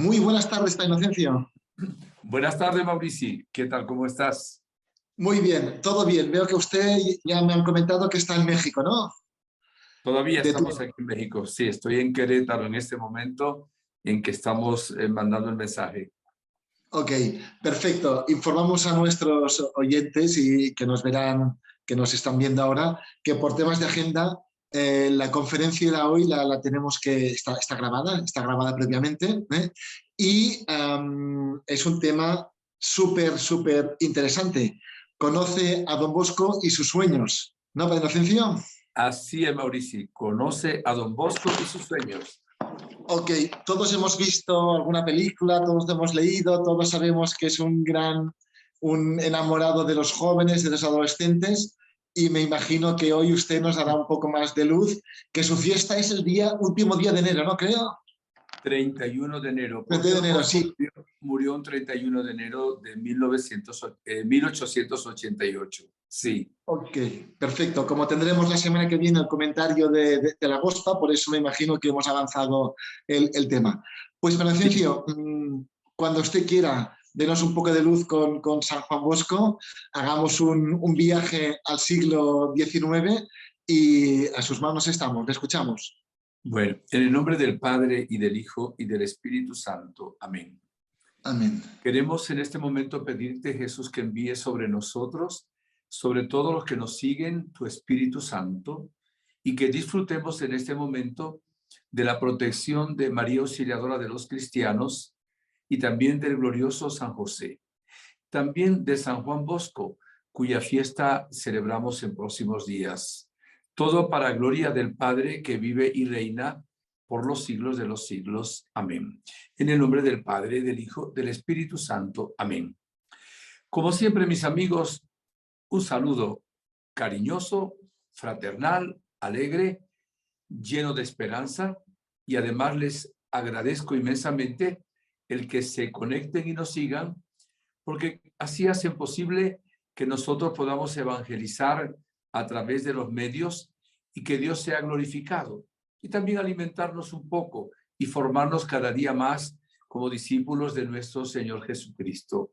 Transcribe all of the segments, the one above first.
Muy buenas tardes, está Inocencio. Buenas tardes, Maurici. ¿Qué tal? ¿Cómo estás? Muy bien, todo bien. Veo que usted ya me han comentado que está en México, ¿no? Todavía De tu... estamos aquí en México. Sí, estoy en Querétaro en este momento en que estamos mandando el mensaje. Ok, perfecto. Informamos a nuestros oyentes y que nos verán, que nos están viendo ahora, que por temas de agenda, la conferencia de hoy la tenemos está grabada previamente, ¿eh? Y es un tema súper interesante. Conoce a Don Bosco y sus sueños, ¿no, Padre Inocencio? Así es, Maurici. Conoce a Don Bosco y sus sueños. Ok, todos hemos visto alguna película, todos hemos leído, todos sabemos que es un enamorado de los jóvenes, de los adolescentes, y me imagino que hoy usted nos dará un poco más de luz, que su fiesta es el último día de enero, ¿no creo? 31 de enero. 30 Porque de Don enero, Bosco sí. murió un 31 de enero de 1888. Sí. Ok, perfecto. Como tendremos la semana que viene el comentario de la Gospa, por eso me imagino que hemos avanzado el tema. Pues, Sí. Florencio, cuando usted quiera, denos un poco de luz con San Juan Bosco, hagamos un viaje al siglo XIX y a sus manos estamos. Le escuchamos. Bueno, en el nombre del Padre y del Hijo y del Espíritu Santo. Amén. Amén. Queremos en este momento pedirte, Jesús, que envíes sobre nosotros, sobre todos los que nos siguen, tu Espíritu Santo, y que disfrutemos en este momento de la protección de María Auxiliadora de los cristianos y también del glorioso San José. También de San Juan Bosco, cuya fiesta celebramos en próximos días. Todo para gloria del Padre que vive y reina por los siglos de los siglos. Amén. En el nombre del Padre, del Hijo, del Espíritu Santo. Amén. Como siempre, mis amigos, un saludo cariñoso, fraternal, alegre, lleno de esperanza, y además les agradezco inmensamente el que se conecten y nos sigan, porque así hacen posible que nosotros podamos evangelizar a través de los medios y que Dios sea glorificado. Y también alimentarnos un poco y formarnos cada día más como discípulos de nuestro Señor Jesucristo.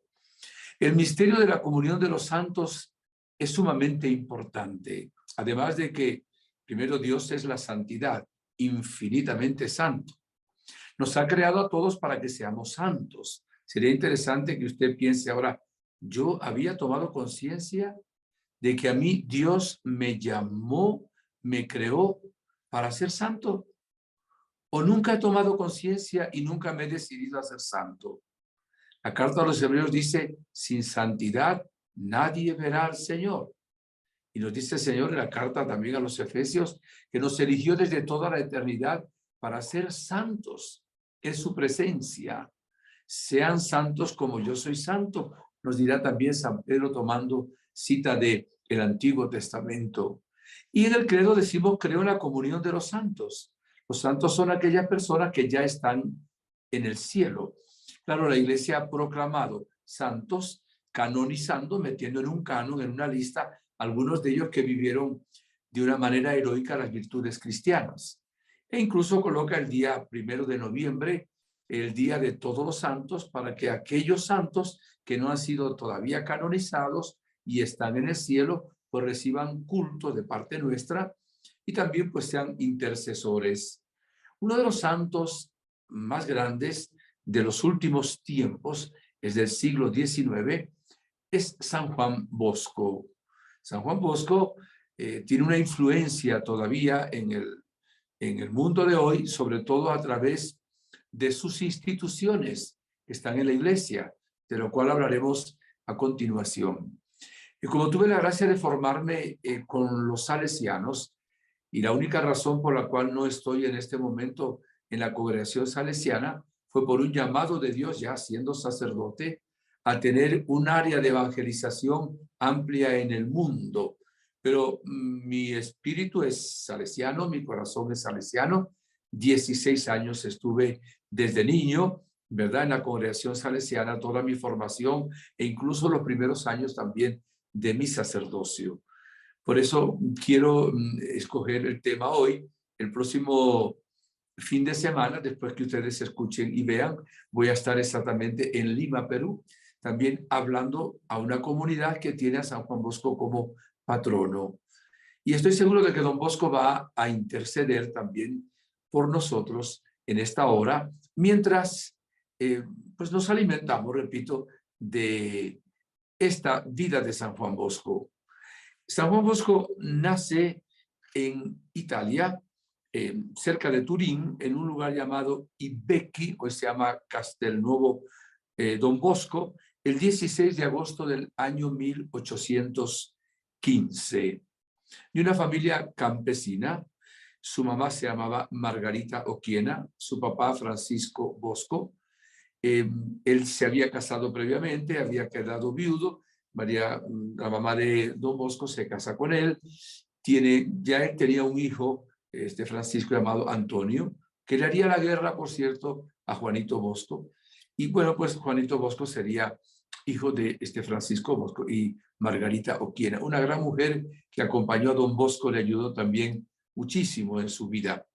El misterio de la comunión de los santos es sumamente importante. Además de que, primero, Dios es la santidad, infinitamente santo. Nos ha creado a todos para que seamos santos. Sería interesante que usted piense ahora, yo había tomado conciencia de que a mí Dios me llamó, me creó para ser santo. O nunca he tomado conciencia y nunca me he decidido a ser santo. La carta a los Hebreos dice, sin santidad nadie verá al Señor. Y nos dice el Señor en la carta también a los Efesios, que nos eligió desde toda la eternidad para ser santos en su presencia. Sean santos como yo soy santo, nos dirá también San Pedro tomando cita del Antiguo Testamento. Y en el credo decimos, creo en la comunión de los santos. Los santos son aquellas personas que ya están en el cielo. Claro, la Iglesia ha proclamado santos, canonizando, metiendo en un canon, en una lista, algunos de ellos que vivieron de una manera heroica las virtudes cristianas. E incluso coloca el día 1 de noviembre, el día de todos los santos, para que aquellos santos que no han sido todavía canonizados y están en el cielo, pues reciban culto de parte nuestra y también pues sean intercesores. Uno de los santos más grandes de los últimos tiempos, es del siglo XIX, es San Juan Bosco. San Juan Bosco tiene una influencia todavía en el mundo de hoy, sobre todo a través de sus instituciones que están en la iglesia, de lo cual hablaremos a continuación. Y como tuve la gracia de formarme con los salesianos, y la única razón por la cual no estoy en este momento en la congregación salesiana fue por un llamado de Dios, ya siendo sacerdote, a tener un área de evangelización amplia en el mundo. Pero mi espíritu es salesiano, mi corazón es salesiano. 16 años estuve desde niño, ¿verdad? En la congregación salesiana, toda mi formación e incluso los primeros años también de mi sacerdocio. Por eso quiero escoger el tema hoy. El próximo fin de semana, después que ustedes escuchen y vean, voy a estar exactamente en Lima, Perú, también hablando a una comunidad que tiene a San Juan Bosco como patrono. Y estoy seguro de que don Bosco va a interceder también por nosotros en esta hora, mientras pues nos alimentamos, repito, de esta vida de San Juan Bosco. San Juan Bosco nace en Italia, cerca de Turín, en un lugar llamado Ibecchi, o se llama Castelnuovo Don Bosco, el 16 de agosto del año 1815. De una familia campesina. Su mamá se llamaba Margarita Oquiena, su papá Francisco Bosco. Él se había casado previamente, había quedado viudo. María, la mamá de don Bosco, se casa con él. Ya él tenía un hijo, Francisco, llamado Antonio, que le haría la guerra, por cierto, a Juanito Bosco. Y bueno, pues Juanito Bosco sería hijo de Francisco Bosco y Margarita Oquiena, una gran mujer que acompañó a don Bosco, le ayudó también muchísimo en su vida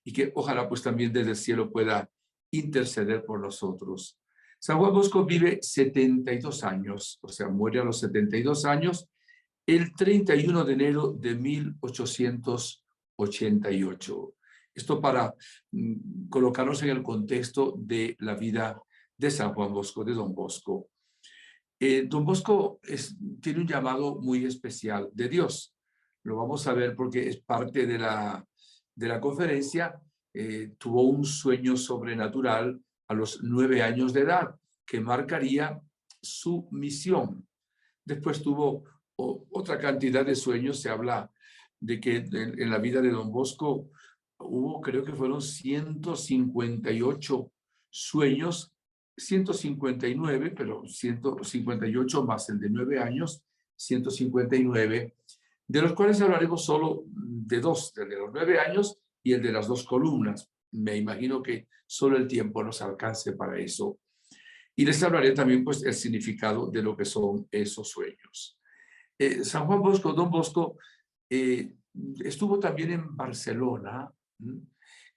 y que ojalá pues también desde el cielo pueda interceder por nosotros. San Juan Bosco vive 72 años, o sea, muere a los 72 años, el 31 de enero de 1888. Esto para colocarnos en el contexto de la vida de San Juan Bosco, de don Bosco. Don Bosco tiene un llamado muy especial de Dios. Lo vamos a ver porque es parte de la conferencia. Tuvo un sueño sobrenatural a los 9 años de edad que marcaría su misión. Después tuvo otra cantidad de sueños. Se habla de que en la vida de don Bosco hubo, creo que fueron 158 sueños, 159, pero 158 más el de 9 años, 159, de los cuales hablaremos solo de dos, el de los 9 años y el de las 2 columnas. Me imagino que solo el tiempo nos alcance para eso. Y les hablaré también pues el significado de lo que son esos sueños. San Juan Bosco, don Bosco, estuvo también en Barcelona.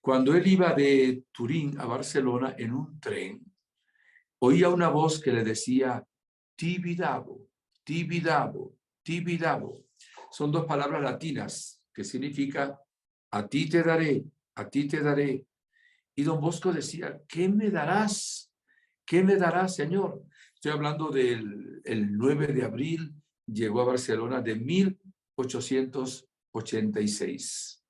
Cuando él iba de Turín a Barcelona en un tren, oía una voz que le decía, Tibidabo, Tibidabo, Tibidabo. Son 2 palabras latinas que significa, a ti te daré, a ti te daré. Y don Bosco decía, ¿qué me darás? ¿Qué me darás, Señor? Estoy hablando del 9 de abril, llegó a Barcelona de 1886.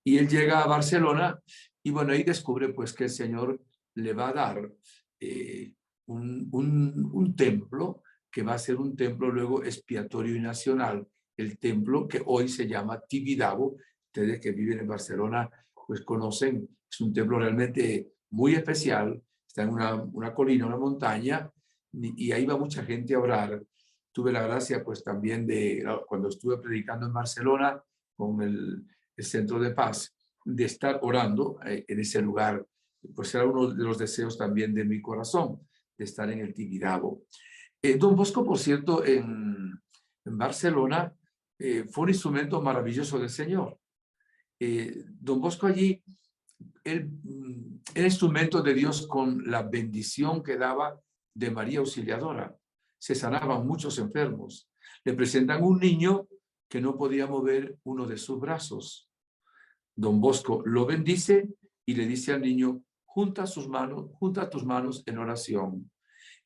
Y él llega a Barcelona y bueno, ahí descubre pues que el Señor le va a dar un templo que va a ser un templo luego expiatorio y nacional. El templo que hoy se llama Tibidabo. Ustedes que viven en Barcelona pues conocen, es un templo realmente muy especial. Está en una colina, una montaña, y ahí va mucha gente a orar. Tuve la gracia pues también cuando estuve predicando en Barcelona con el Centro de Paz, de estar orando en ese lugar. Pues era uno de los deseos también de mi corazón, de estar en el Tibidabo. Don Bosco, por cierto, en Barcelona, fue un instrumento maravilloso del Señor. Don Bosco allí, el instrumento de Dios con la bendición que daba de María Auxiliadora. Se sanaban muchos enfermos. Le presentan un niño que no podía mover uno de sus brazos. Don Bosco lo bendice y le dice al niño, junta tus manos en oración.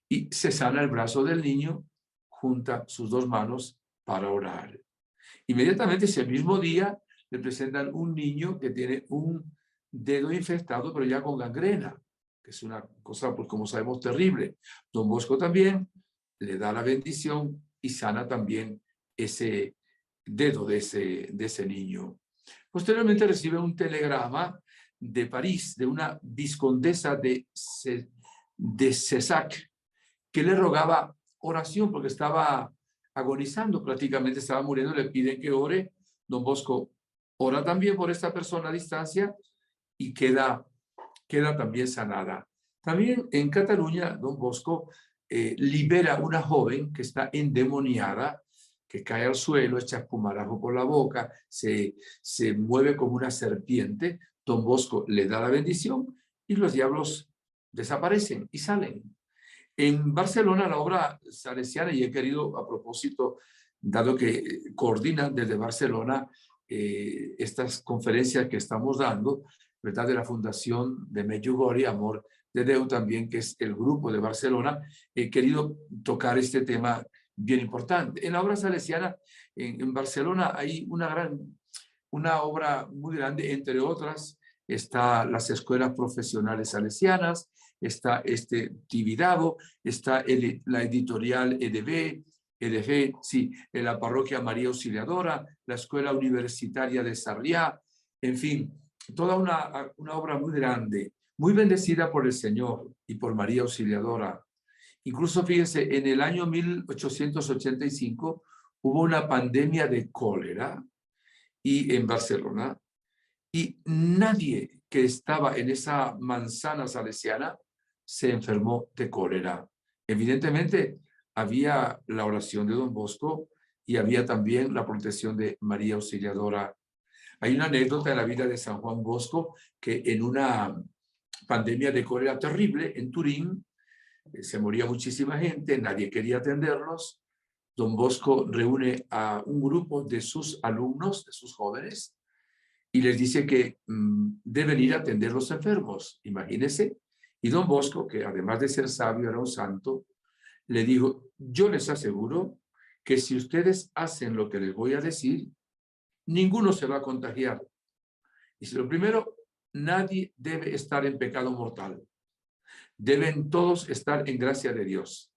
Y se sana el brazo del niño, junta sus 2 manos para orar. Inmediatamente ese mismo día le presentan un niño que tiene un dedo infectado, pero ya con gangrena, que es una cosa, pues como sabemos, terrible. Don Bosco también le da la bendición y sana también ese dedo de ese niño. Posteriormente recibe un telegrama de París, de una viscondesa de Cessac, que le rogaba oración porque estaba agonizando, prácticamente estaba muriendo, le piden que ore. Don Bosco ora también por esta persona a distancia y queda también sanada. También en Cataluña, don Bosco libera a una joven que está endemoniada, que cae al suelo, echa espumarajo por la boca, se mueve como una serpiente. Don Bosco le da la bendición y los diablos desaparecen y salen. En Barcelona, la obra salesiana, y he querido a propósito, dado que coordinan desde Barcelona estas conferencias que estamos dando, ¿verdad? De la Fundación de Medjugorje, Amor de Déu también, que es el grupo de Barcelona, he querido tocar este tema bien importante. En la obra salesiana, en Barcelona, hay una obra muy grande, entre otras, está las escuelas profesionales salesianas, está Tibidabo, está la editorial EDG, sí, en la parroquia María Auxiliadora, la escuela universitaria de Sarriá, en fin, toda una obra muy grande, muy bendecida por el Señor y por María Auxiliadora. Incluso fíjense, en el año 1885 hubo una pandemia de cólera y en Barcelona, y nadie que estaba en esa manzana salesiana se enfermó de cólera. Evidentemente, había la oración de Don Bosco y había también la protección de María Auxiliadora. Hay una anécdota de la vida de San Juan Bosco que en una pandemia de cólera terrible en Turín, se moría muchísima gente, nadie quería atenderlos. Don Bosco reúne a un grupo de sus alumnos, de sus jóvenes, y les dice que deben ir a atender los enfermos, imagínense. Y Don Bosco, que además de ser sabio era un santo, le dijo, yo les aseguro que si ustedes hacen lo que les voy a decir, ninguno se va a contagiar. Y si lo primero, nadie debe estar en pecado mortal. Deben todos estar en gracia de Dios.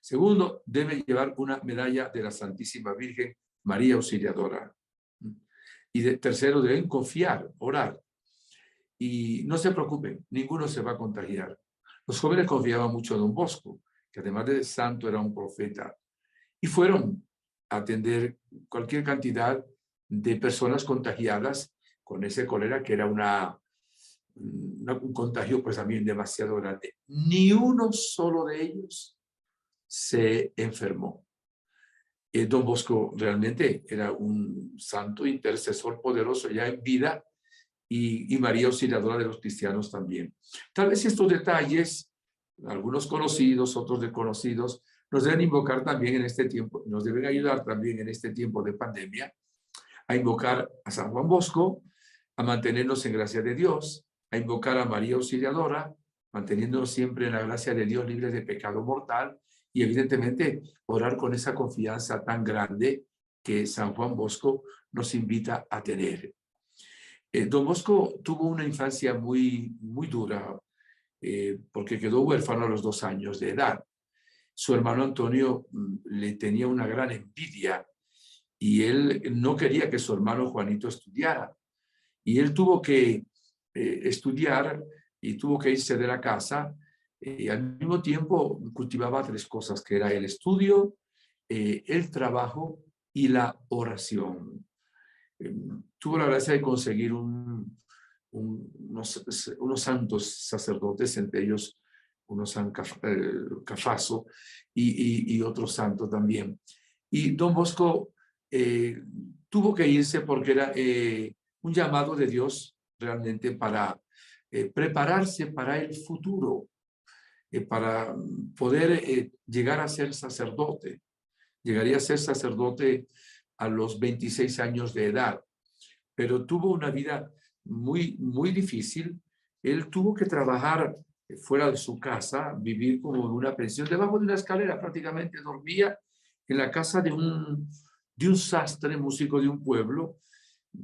Segundo, deben llevar una medalla de la Santísima Virgen María Auxiliadora. Y tercero, deben confiar, orar. Y no se preocupen, ninguno se va a contagiar. Los jóvenes confiaban mucho en Don Bosco, que además de santo era un profeta. Y fueron a atender cualquier cantidad de personas contagiadas con ese cólera, que era un contagio pues también demasiado grande. Ni uno solo de ellos se enfermó. Don Bosco realmente era un santo intercesor poderoso ya en vida y María Auxiliadora de los cristianos también. Tal vez estos detalles, algunos conocidos, otros desconocidos, nos deben invocar también en este tiempo, nos deben ayudar también en este tiempo de pandemia a invocar a San Juan Bosco, a mantenernos en gracia de Dios, a invocar a María Auxiliadora, manteniéndonos siempre en la gracia de Dios, libres de pecado mortal, y evidentemente orar con esa confianza tan grande que San Juan Bosco nos invita a tener. Don Bosco tuvo una infancia muy dura, porque quedó huérfano a los 2 años de edad. Su hermano Antonio le tenía una gran envidia y él no quería que su hermano Juanito estudiara. Y él tuvo que estudiar y tuvo que irse de la casa. Al mismo tiempo cultivaba 3 cosas, que era el estudio, el trabajo y la oración. Tuvo la gracia de conseguir unos santos sacerdotes, entre ellos unos San Cafaso y otros santos también. Y Don Bosco tuvo que irse porque era un llamado de Dios realmente para prepararse para el futuro, para poder llegar a ser sacerdote. Llegaría a ser sacerdote a los 26 años de edad, pero tuvo una vida muy difícil. Él tuvo que trabajar fuera de su casa, vivir como en una pensión, debajo de una escalera prácticamente, dormía en la casa de un sastre, músico de un pueblo,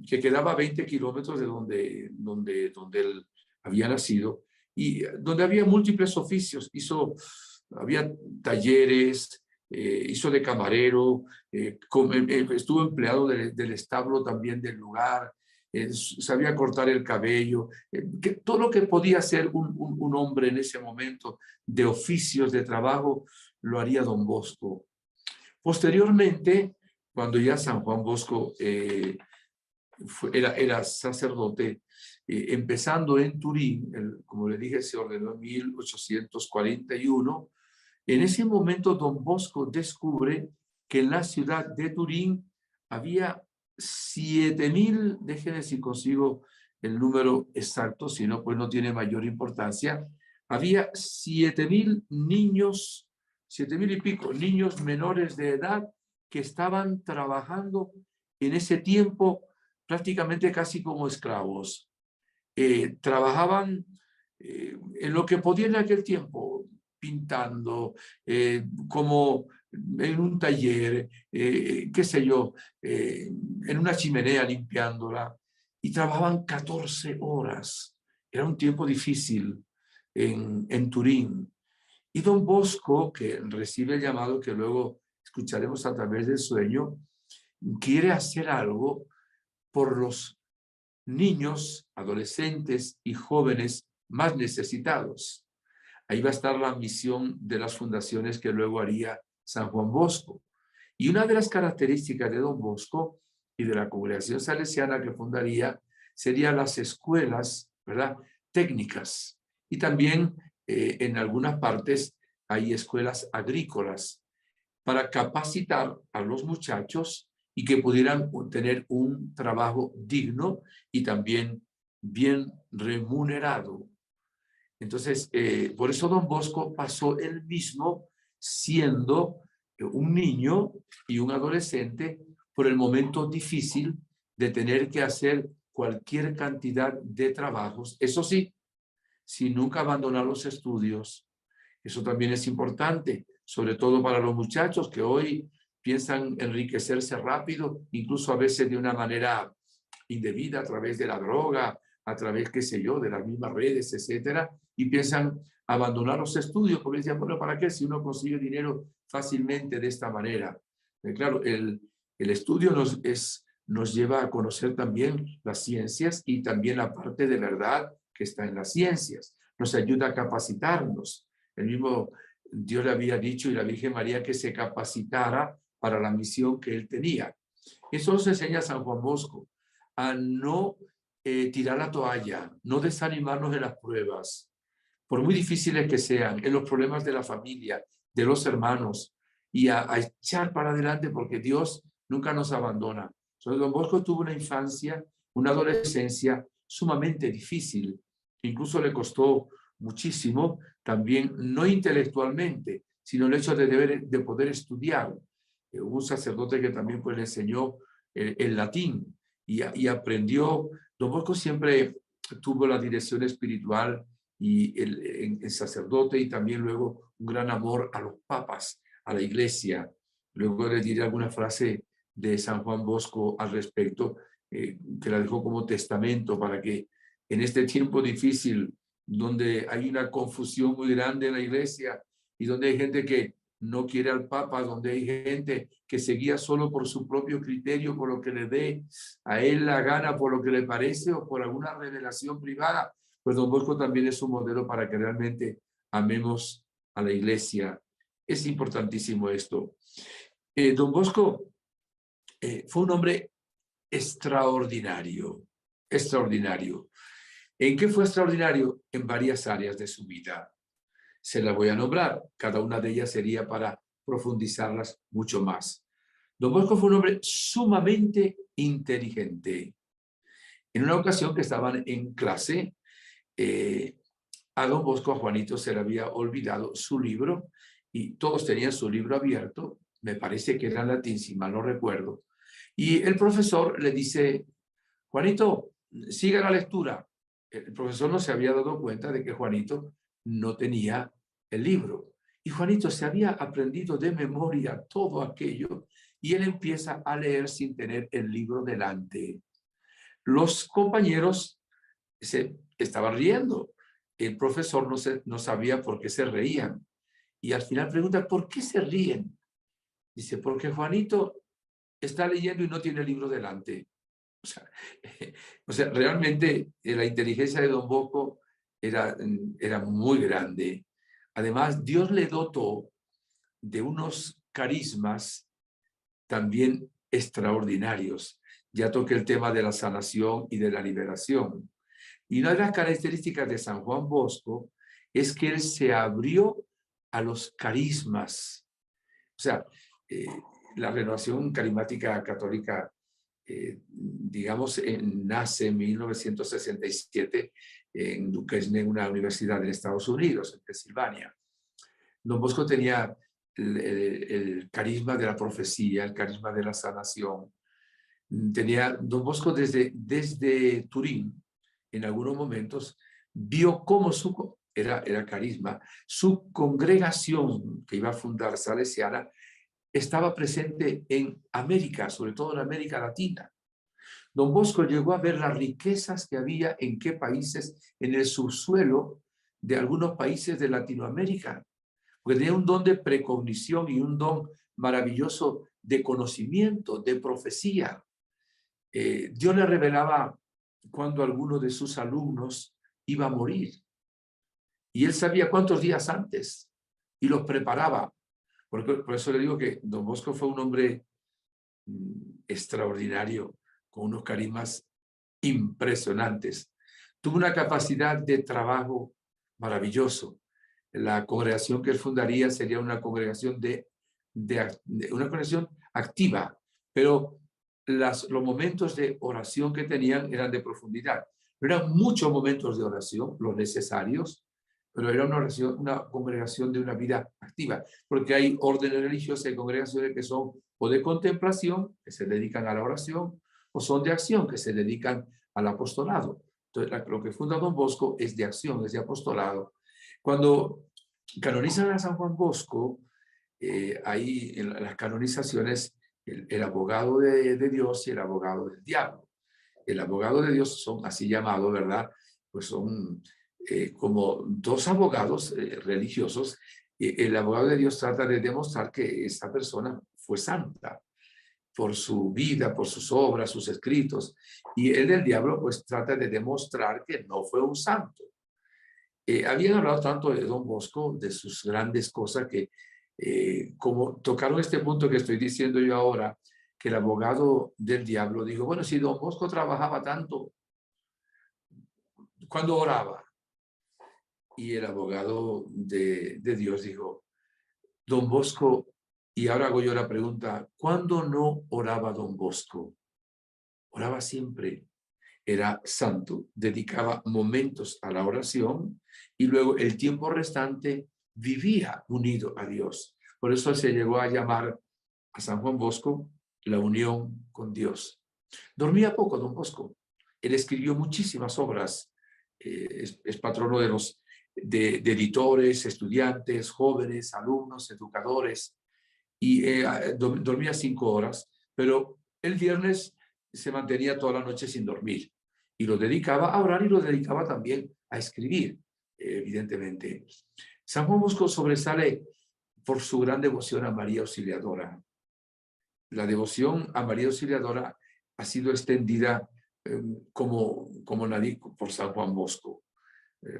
que quedaba a 20 kilómetros de donde él había nacido, y donde había múltiples oficios. Había talleres, hizo de camarero, estuvo empleado del establo también del lugar, sabía cortar el cabello, todo lo que podía hacer un hombre en ese momento de oficios, de trabajo, lo haría Don Bosco. Posteriormente, cuando ya San Juan Bosco era sacerdote, empezando en Turín, como le dije, se ordenó en 1841. En ese momento, Don Bosco descubre que en la ciudad de Turín había 7.000, déjenme si consigo el número exacto, si no, pues no tiene mayor importancia. Había 7.000 niños, 7.000 y pico niños menores de edad que estaban trabajando en ese tiempo prácticamente casi como esclavos. Trabajaban en lo que podían en aquel tiempo, pintando, como en un taller, qué sé yo, en una chimenea limpiándola, y trabajaban 14 horas. Era un tiempo difícil en Turín. Y don Bosco, que recibe el llamado que luego escucharemos a través del sueño, quiere hacer algo por los niños, adolescentes y jóvenes más necesitados. Ahí va a estar la misión de las fundaciones que luego haría San Juan Bosco. Y una de las características de don Bosco y de la congregación salesiana que fundaría serían las escuelas, ¿verdad?, técnicas. Y también en algunas partes hay escuelas agrícolas para capacitar a los muchachos y que pudieran tener un trabajo digno y también bien remunerado. Entonces, por eso don Bosco pasó él mismo siendo un niño y un adolescente por el momento difícil de tener que hacer cualquier cantidad de trabajos. Eso sí, sin nunca abandonar los estudios. Eso también es importante, sobre todo para los muchachos que hoy piensan enriquecerse rápido, incluso a veces de una manera indebida a través de la droga, a través, qué sé yo, de las mismas redes, etcétera, y piensan abandonar los estudios porque dicen, bueno, ¿para qué si uno consigue dinero fácilmente de esta manera? Claro, el estudio nos lleva a conocer también las ciencias y también la parte de verdad que está en las ciencias. Nos ayuda a capacitarnos. El mismo Dios le había dicho y la Virgen María que se capacitara para la misión que él tenía. Eso nos enseña San Juan Bosco, a no tirar la toalla, no desanimarnos en las pruebas, por muy difíciles que sean, en los problemas de la familia, de los hermanos, y a echar para adelante porque Dios nunca nos abandona. Entonces, don Bosco tuvo una infancia, una adolescencia sumamente difícil, incluso le costó muchísimo, también no intelectualmente, sino el hecho de poder estudiar. Hubo un sacerdote que también pues, le enseñó el latín y aprendió. Don Bosco siempre tuvo la dirección espiritual y el sacerdote y también luego un gran amor a los papas, a la iglesia. Luego le diré alguna frase de San Juan Bosco al respecto, que la dejó como testamento para que en este tiempo difícil, donde hay una confusión muy grande en la iglesia y donde hay gente que no quiere al Papa, donde hay gente que se guía solo por su propio criterio, por lo que le dé a él la gana, por lo que le parece o por alguna revelación privada, pues don Bosco también es un modelo para que realmente amemos a la iglesia. Es importantísimo esto. Don Bosco fue un hombre extraordinario, extraordinario. ¿En qué fue extraordinario? En varias áreas de su vida. Se las voy a nombrar. Cada una de ellas sería para profundizarlas mucho más. Don Bosco fue un hombre sumamente inteligente. En una ocasión que estaban en clase, a don Bosco, a Juanito, se le había olvidado su libro y todos tenían su libro abierto. Me parece que era en latín, si mal no recuerdo. Y el profesor le dice, Juanito, siga la lectura. El profesor no se había dado cuenta de que Juanito no tenía el libro. Y Juanito se había aprendido de memoria todo aquello y él empieza a leer sin tener el libro delante. Los compañeros se estaban riendo. El profesor no sabía por qué se reían. Y al final pregunta, ¿por qué se ríen? Dice, porque Juanito está leyendo y no tiene el libro delante. O sea, realmente la inteligencia de don Bosco era muy grande. Además, Dios le dotó de unos carismas también extraordinarios. Ya toqué el tema de la sanación y de la liberación. Y una de las características de San Juan Bosco es que él se abrió a los carismas. O sea, la renovación carismática católica digamos, nace en 1967 en Duquesne, una universidad de Estados Unidos, en Pensilvania. Don Bosco tenía el carisma de la profecía, el carisma de la sanación. Don Bosco desde Turín, en algunos momentos, vio cómo era carisma, su congregación que iba a fundar salesiana estaba presente en América, sobre todo en América Latina. Don Bosco llegó a ver las riquezas que había en qué países, en el subsuelo de algunos países de Latinoamérica, porque tenía un don de precognición y un don maravilloso de conocimiento, de profecía. Dios le revelaba cuando alguno de sus alumnos iba a morir. Y él sabía cuántos días antes y los preparaba. Por eso le digo que Don Bosco fue un hombre extraordinario, con unos carismas impresionantes. Tuvo una capacidad de trabajo maravilloso. La congregación que él fundaría sería una congregación una congregación activa, pero los momentos de oración que tenían eran de profundidad. No eran muchos momentos de oración, los necesarios, pero era una congregación de una vida activa, porque hay órdenes religiosas y congregaciones que son o de contemplación, que se dedican a la oración, o son de acción, que se dedican al apostolado. Entonces, lo que funda Don Bosco es de acción, es de apostolado. Cuando canonizan a San Juan Bosco, hay en las canonizaciones el abogado de Dios y el abogado del diablo. El abogado de Dios son así llamados, ¿verdad? Pues son como dos abogados religiosos. El abogado de Dios trata de demostrar que esa persona fue santa por su vida, por sus obras, sus escritos. Y el del diablo pues trata de demostrar que no fue un santo. Habían hablado tanto de Don Bosco, de sus grandes cosas, que como tocaron este punto que estoy diciendo yo ahora, que el abogado del diablo dijo, bueno, si Don Bosco trabajaba tanto, ¿cuándo oraba? Y el abogado de Dios dijo, Don Bosco, y ahora hago yo la pregunta, ¿cuándo no oraba Don Bosco? Oraba siempre. Era santo, dedicaba momentos a la oración y luego el tiempo restante vivía unido a Dios. Por eso se llegó a llamar a San Juan Bosco la unión con Dios. Dormía poco Don Bosco. Él escribió muchísimas obras. Es patrono de editores, estudiantes, jóvenes, alumnos, educadores. Y dormía 5 horas, pero el viernes se mantenía toda la noche sin dormir. Y lo dedicaba a orar y lo dedicaba también a escribir, evidentemente. San Juan Bosco sobresale por su gran devoción a María Auxiliadora. La devoción a María Auxiliadora ha sido extendida como nadie por San Juan Bosco.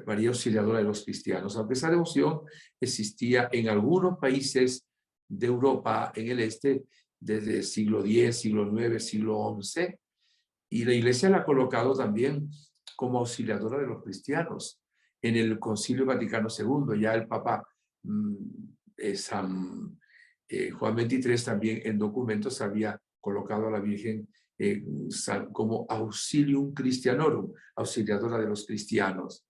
María Auxiliadora de los cristianos. Aunque esa devoción existía en algunos países de Europa, en el este, desde el siglo X, siglo IX, siglo XI, y la Iglesia la ha colocado también como auxiliadora de los cristianos. En el Concilio Vaticano II, ya el Papa San Juan XXIII también en documentos había colocado a la Virgen como Auxilium Christianorum, auxiliadora de los cristianos.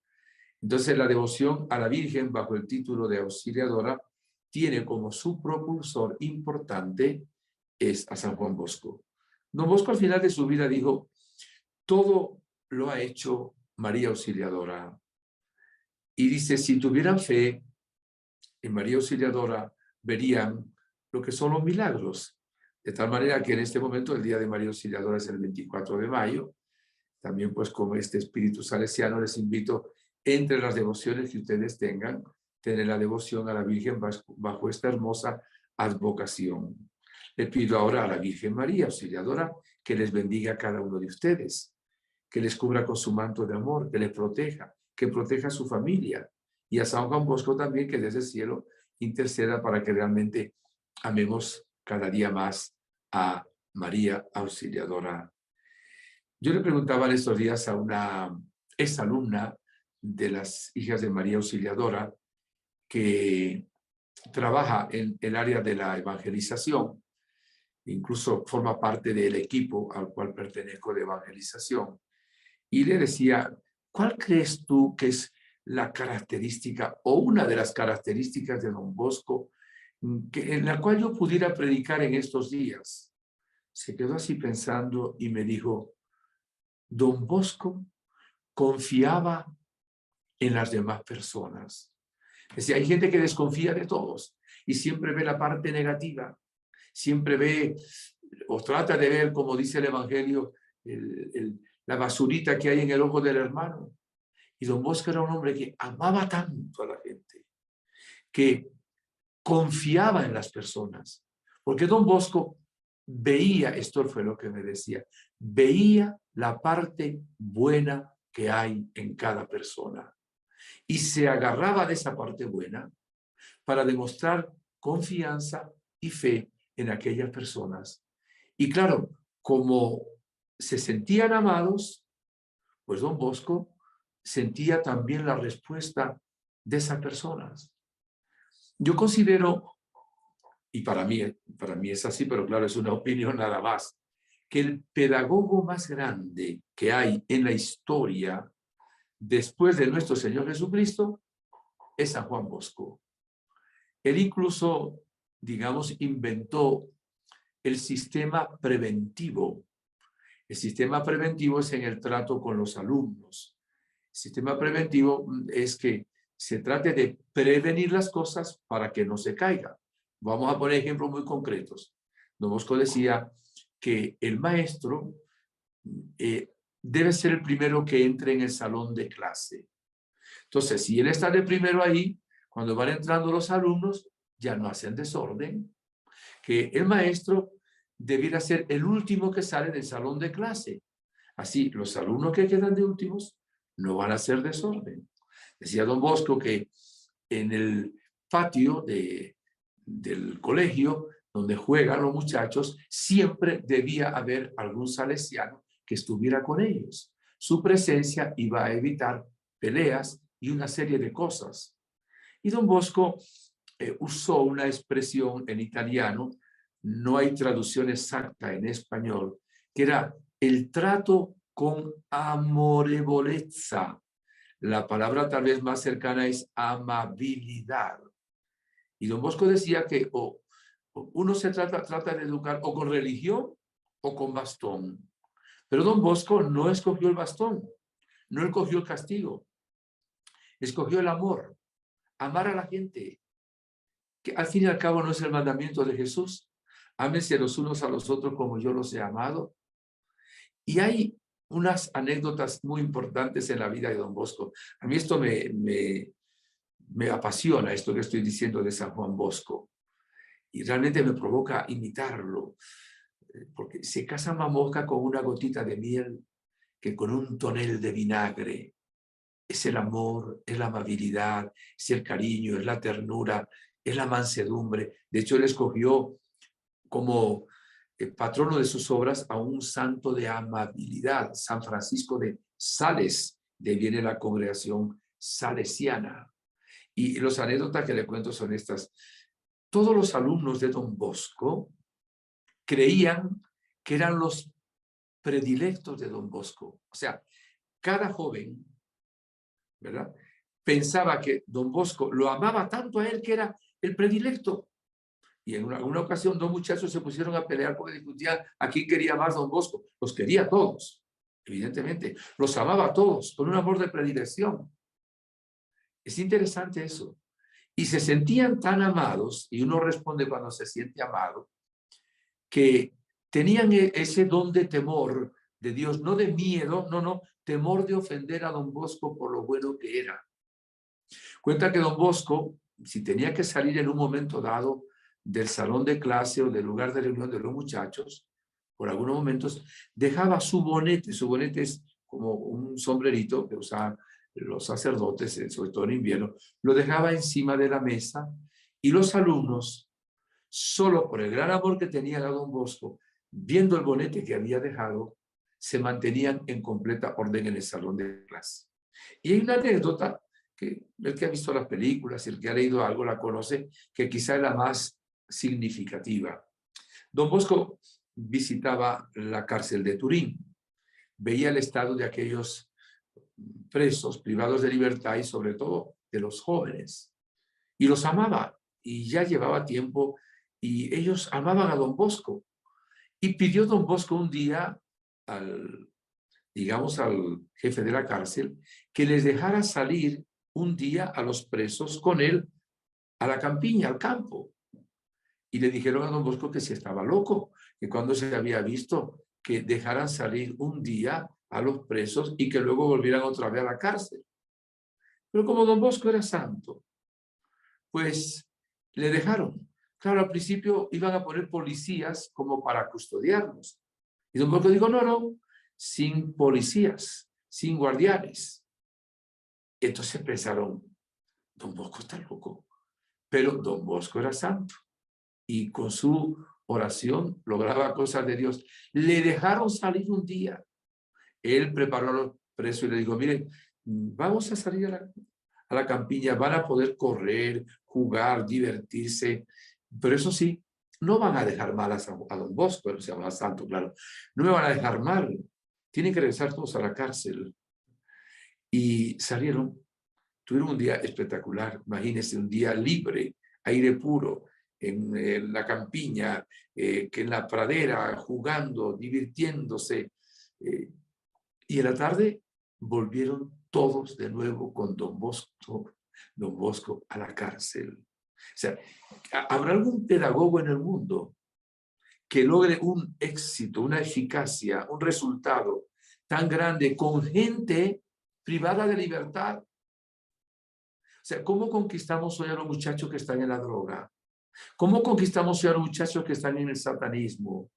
Entonces, la devoción a la Virgen bajo el título de auxiliadora tiene como su propulsor importante es a San Juan Bosco. Don Bosco al final de su vida dijo, todo lo ha hecho María Auxiliadora. Y dice, si tuvieran fe en María Auxiliadora, verían lo que son los milagros. De tal manera que en este momento el Día de María Auxiliadora es el 24 de mayo. También pues como este espíritu salesiano les invito entre las devociones que ustedes tengan, tener la devoción a la Virgen bajo esta hermosa advocación. Le pido ahora a la Virgen María Auxiliadora que les bendiga a cada uno de ustedes, que les cubra con su manto de amor, que les proteja, que proteja a su familia, y a San Juan Bosco también, que desde el cielo interceda para que realmente amemos cada día más a María Auxiliadora. Yo le preguntaba en estos días a una exalumna de las hijas de María Auxiliadora que trabaja en el área de la evangelización incluso forma parte del equipo al cual pertenezco de evangelización. Y le decía, ¿cuál crees tú que es la característica o una de las características de don Bosco en la cual yo pudiera predicar en estos días? Se quedó así pensando y me dijo, don Bosco confiaba en las demás personas. Es decir, hay gente que desconfía de todos y siempre ve la parte negativa, siempre ve o trata de ver, como dice el Evangelio, la basurita que hay en el ojo del hermano. Y don Bosco era un hombre que amaba tanto a la gente, que confiaba en las personas, porque don Bosco veía, esto fue lo que me decía, veía la parte buena que hay en cada persona y se agarraba de esa parte buena para demostrar confianza y fe en aquellas personas. Y claro, como se sentían amados, pues don Bosco sentía también la respuesta de esas personas. Yo considero, y para mí es así, pero claro, es una opinión nada más, que el pedagogo más grande que hay en la historia después de nuestro Señor Jesucristo es San Juan Bosco. Él incluso, digamos, inventó el sistema preventivo. El sistema preventivo es en el trato con los alumnos. El sistema preventivo es que se trate de prevenir las cosas para que no se caigan. Vamos a poner ejemplos muy concretos. Don Bosco decía que el maestro debe ser el primero que entre en el salón de clase. Entonces, si él está de primero ahí, cuando van entrando los alumnos, ya no hacen desorden. Que el maestro debiera ser el último que sale del salón de clase. Así, los alumnos que quedan de últimos no van a hacer desorden. Decía don Bosco que en el patio del colegio, donde juegan los muchachos, siempre debía haber algún salesiano que estuviera con ellos. Su presencia iba a evitar peleas y una serie de cosas. Y don Bosco usó una expresión en italiano, no hay traducción exacta en español, que era el trato con amorevolezza. La palabra tal vez más cercana es amabilidad. Y don Bosco decía que uno se trata de educar o con religión o con bastón. Pero don Bosco no escogió el bastón, no escogió el castigo, escogió el amor, amar a la gente, que al fin y al cabo no es el mandamiento de Jesús. Ámense los unos a los otros como yo los he amado. Y hay unas anécdotas muy importantes en la vida de don Bosco. A mí esto me apasiona, esto que estoy diciendo de San Juan Bosco. Y realmente me provoca imitarlo, porque se casa una mosca con una gotita de miel que con un tonel de vinagre. Es el amor, es la amabilidad, es el cariño, es la ternura, es la mansedumbre. De hecho, él escogió como patrono de sus obras a un santo de amabilidad, San Francisco de Sales. De ahí viene la congregación salesiana. Y las anécdotas que le cuento son estas. Todos los alumnos de don Bosco creían que eran los predilectos de don Bosco. O sea, cada joven, ¿verdad?, pensaba que don Bosco lo amaba tanto a él que era el predilecto. Y en una ocasión dos muchachos se pusieron a pelear porque discutían a quién quería más don Bosco. Los quería a todos, evidentemente. Los amaba a todos, con un amor de predilección. Es interesante eso. Y se sentían tan amados, y uno responde cuando se siente amado, que tenían ese don de temor de Dios, no de miedo, no, temor de ofender a don Bosco por lo bueno que era. Cuenta que don Bosco, si tenía que salir en un momento dado del salón de clase o del lugar de reunión de los muchachos, por algunos momentos, dejaba su bonete es como un sombrerito que usaban los sacerdotes, sobre todo en invierno, lo dejaba encima de la mesa y los alumnos, solo por el gran amor que tenían a don Bosco, viendo el bonete que había dejado, se mantenían en completa orden en el salón de clase. Y hay una anécdota que el que ha visto las películas y el que ha leído algo la conoce, que quizá es la más significativa. Don Bosco visitaba la cárcel de Turín, veía el estado de aquellos presos privados de libertad y sobre todo de los jóvenes, y los amaba, y ya llevaba tiempo, y ellos amaban a Don Bosco. Y pidió Don Bosco un día al jefe de la cárcel que les dejara salir un día a los presos con él a la campiña, al campo. Y le dijeron a Don Bosco que si estaba loco, que cuando se había visto que dejaran salir un día a los presos y que luego volvieran otra vez a la cárcel. Pero como Don Bosco era santo, pues le dejaron. Claro, al principio iban a poner policías como para custodiarlos. Y Don Bosco dijo, no, sin policías, sin guardianes. Entonces pensaron, Don Bosco está loco. Pero Don Bosco era santo y con su oración lograba cosas de Dios. Le dejaron salir un día. Él preparó a los presos y le dijo, miren, vamos a salir a la campiña, van a poder correr, jugar, divertirse, pero eso sí, no van a dejar mal a Don Bosco, él se llama santo, claro, no me van a dejar mal, tienen que regresar todos a la cárcel. Y salieron, tuvieron un día espectacular, imagínense, un día libre, aire puro, en la campiña, que en la pradera, jugando, divirtiéndose. Y en la tarde volvieron todos de nuevo con Don Bosco a la cárcel. O sea, ¿habrá algún pedagogo en el mundo que logre un éxito, una eficacia, un resultado tan grande con gente privada de libertad? O sea, ¿cómo conquistamos hoy a los muchachos que están en la droga? ¿Cómo conquistamos hoy a los muchachos que están en el satanismo?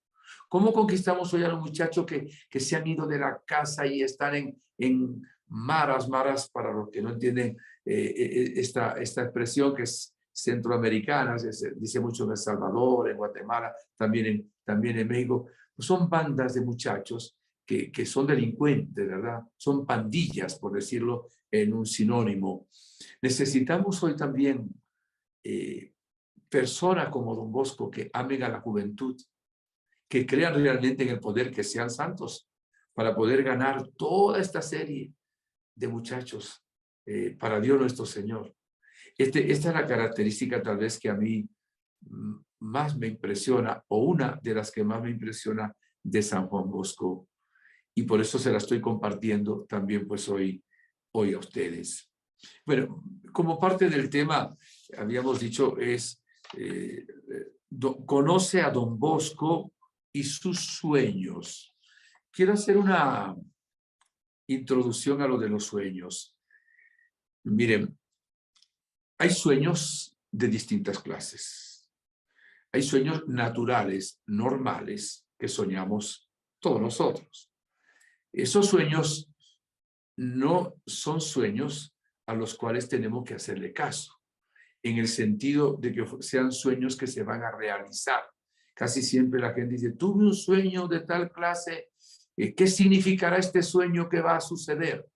¿Cómo conquistamos hoy a los muchachos que se han ido de la casa y están en maras, para los que no entienden esta expresión que es centroamericana, se dice mucho en El Salvador, en Guatemala, también en México? Pues son bandas de muchachos que son delincuentes, ¿verdad? Son pandillas, por decirlo en un sinónimo. Necesitamos hoy también personas como Don Bosco que amen a la juventud, que crean realmente en el poder, que sean santos, para poder ganar toda esta serie de muchachos para Dios nuestro Señor. Esta es la característica tal vez que a mí más me impresiona, o una de las que más me impresiona de San Juan Bosco. Y por eso se la estoy compartiendo también pues hoy a ustedes. Bueno, como parte del tema, habíamos dicho, es conoce a Don Bosco y sus sueños. Quiero hacer una introducción a lo de los sueños. Miren, hay sueños de distintas clases. Hay sueños naturales, normales, que soñamos todos nosotros. Esos sueños no son sueños a los cuales tenemos que hacerle caso, en el sentido de que sean sueños que se van a realizar. Casi siempre la gente dice, tuve un sueño de tal clase, ¿qué significará este sueño que va a suceder?